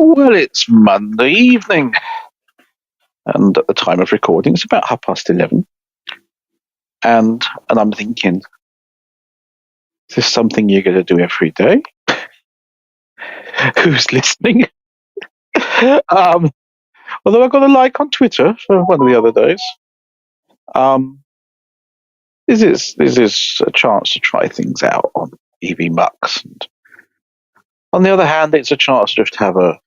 Well, it's Monday evening, and at the time of recording, it's about 11:30. And I'm thinking, is this something you're going to do every day? Who's listening? Although I got a like on Twitter for one of the other days. This is a chance to try things out on evmux. And on the other hand, it's a chance to just have a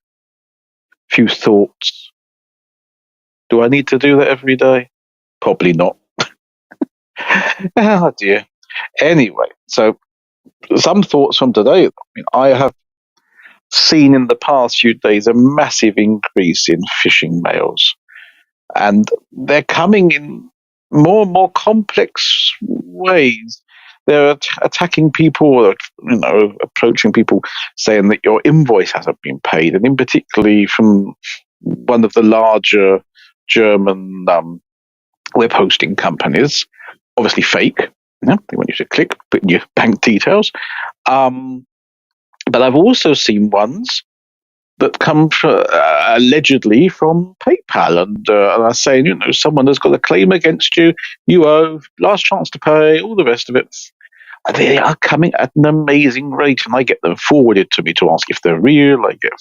few thoughts. Do I need to do that every day? Probably not. Oh dear. Anyway, so some thoughts from today. I have seen in the past few days a massive increase in phishing mails, and they're coming in more and more complex ways. They're attacking people, or approaching people, saying that your invoice hasn't been paid, and in particularly from one of the larger German web hosting companies, obviously fake. They want you to put in your bank details. But I've also seen ones that come allegedly from PayPal, and are saying, someone has got a claim against you, you owe, last chance to pay, all the rest of it. They are coming at an amazing rate, and I get them forwarded to me to ask if they're real. I get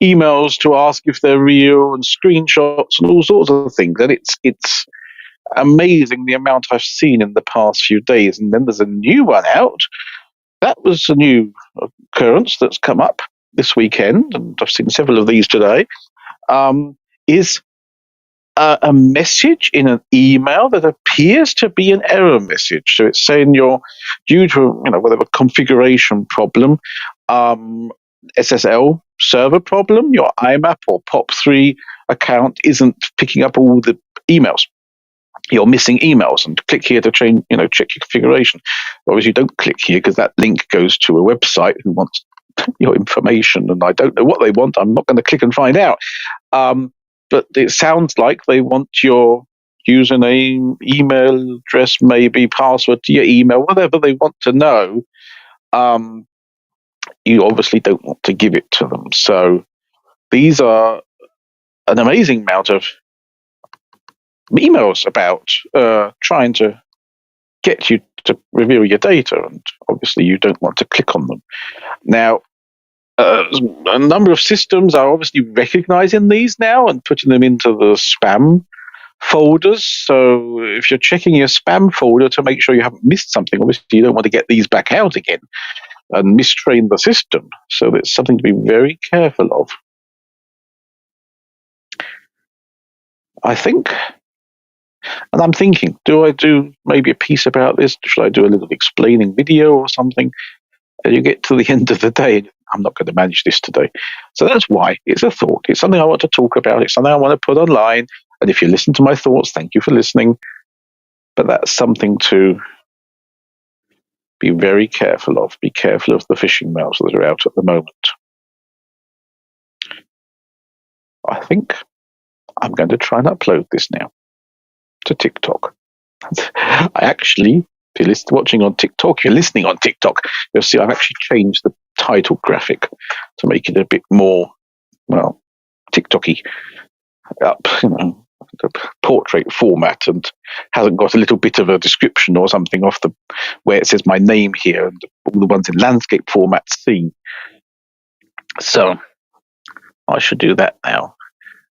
emails to ask if they're real, and screenshots, and all sorts of things. And it's amazing the amount I've seen in the past few days. And then there's a new one out. That was a new occurrence that's come up this weekend, and I've seen several of these today, is a message in an email that appears to be an error message. So it's saying you're due to whatever configuration problem, SSL server problem, your IMAP or POP3 account isn't picking up all the emails. You're missing emails, and click here to change, check your configuration. Obviously, don't click here because that link goes to a website who wants your information, and I don't know what they want. I'm not going to click and find out. But it sounds like they want your username, email address, maybe password to your email, whatever they want to know. You obviously don't want to give it to them. So these are an amazing amount of emails about trying to get you to reveal your data, and obviously you don't want to click on them. Now, a number of systems are obviously recognizing these now and putting them into the spam folders. So if you're checking your spam folder to make sure you haven't missed something, obviously you don't want to get these back out again and mistrain the system. So it's something to be very careful of. I think, and I'm thinking, do I do maybe a piece about this? Should I do a little explaining video or something? And you get to the end of the day, I'm not going to manage this today. So that's why it's a thought. It's something I want to talk about. It's something I want to put online. And if you listen to my thoughts, thank you for listening. But that's something to be very careful of. Be careful of the phishing mails that are out at the moment. I think I'm going to try and upload this now to TikTok. I actually, if you're watching on TikTok, you're listening on TikTok, you'll see I've actually changed the title graphic to make it a bit more, TikTok-y, up, the portrait format, and hasn't got a little bit of a description or something off the where it says my name here, and all the ones in landscape format C. So I should do that now.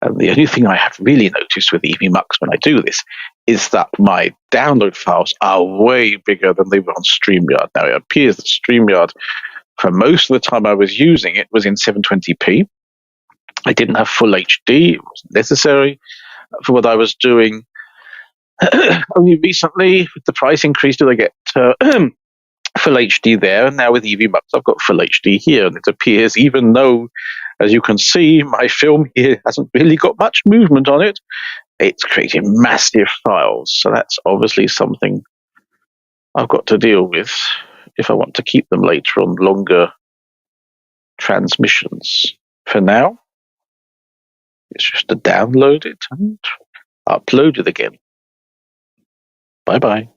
And the only thing I have really noticed with evmux when I do this is that my download files are way bigger than they were on StreamYard. Now, it appears that StreamYard, for most of the time I was using it, was in 720p. I didn't have full HD. It wasn't necessary for what I was doing. Only recently, with the price increase, did I get full HD there. And now with evmux, I've got full HD here. And it appears, even though, as you can see, my film here hasn't really got much movement on it, it's creating massive files. So that's obviously something I've got to deal with if I want to keep them later on longer transmissions. For now, it's just to download it and upload it again. Bye-bye.